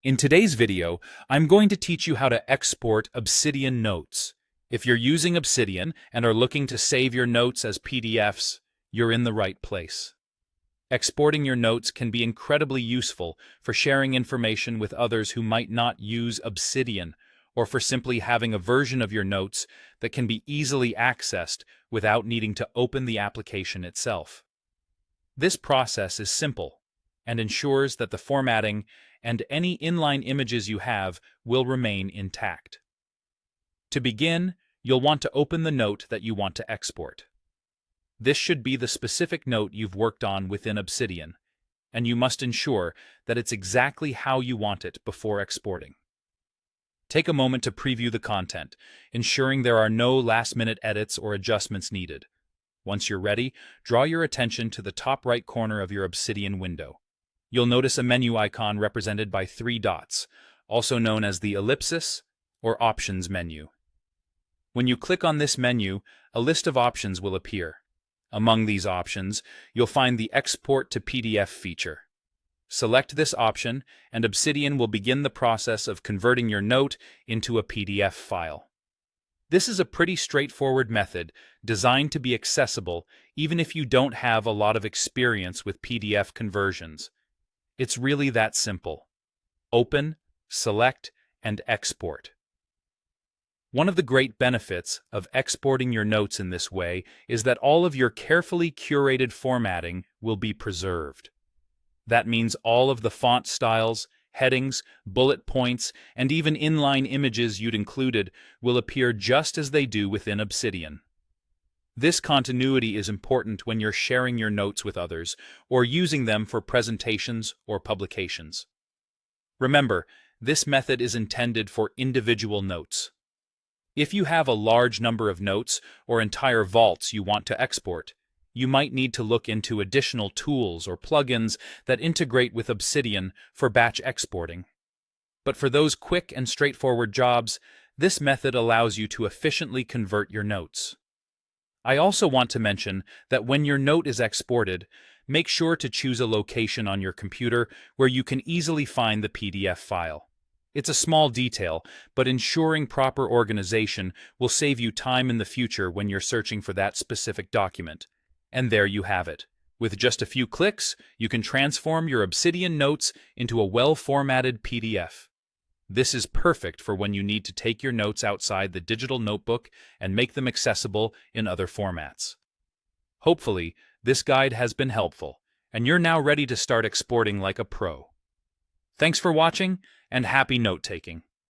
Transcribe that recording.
In today's video, I'm going to teach you how to export Obsidian notes. If you're using Obsidian and are looking to save your notes as PDFs, you're in the right place. Exporting your notes can be incredibly useful for sharing information with others who might not use Obsidian, or for simply having a version of your notes that can be easily accessed without needing to open the application itself. This process is simple and ensures that the formatting and any inline images you have will remain intact. To begin, you'll want to open the note that you want to export. This should be the specific note you've worked on within Obsidian, and you must ensure that it's exactly how you want it before exporting. Take a moment to preview the content, ensuring there are no last-minute edits or adjustments needed. Once you're ready, draw your attention to the top right corner of your Obsidian window. You'll notice a menu icon represented by 3 dots, also known as the ellipsis or options menu. When you click on this menu, a list of options will appear. Among these options, you'll find the Export to PDF feature. Select this option, and Obsidian will begin the process of converting your note into a PDF file. This is a pretty straightforward method designed to be accessible even if you don't have a lot of experience with PDF conversions. It's really that simple. Open, select, and export. One of the great benefits of exporting your notes in this way is that all of your carefully curated formatting will be preserved. That means all of the font styles, headings, bullet points, and even inline images you'd included will appear just as they do within Obsidian. This continuity is important when you're sharing your notes with others or using them for presentations or publications. Remember, this method is intended for individual notes. If you have a large number of notes or entire vaults you want to export, you might need to look into additional tools or plugins that integrate with Obsidian for batch exporting. But for those quick and straightforward jobs, this method allows you to efficiently convert your notes. I also want to mention that when your note is exported, make sure to choose a location on your computer where you can easily find the PDF file. It's a small detail, but ensuring proper organization will save you time in the future when you're searching for that specific document. And there you have it. With just a few clicks, you can transform your Obsidian notes into a well-formatted PDF. This is perfect for when you need to take your notes outside the digital notebook and make them accessible in other formats. Hopefully, this guide has been helpful, and you're now ready to start exporting like a pro. Thanks for watching, and happy note-taking.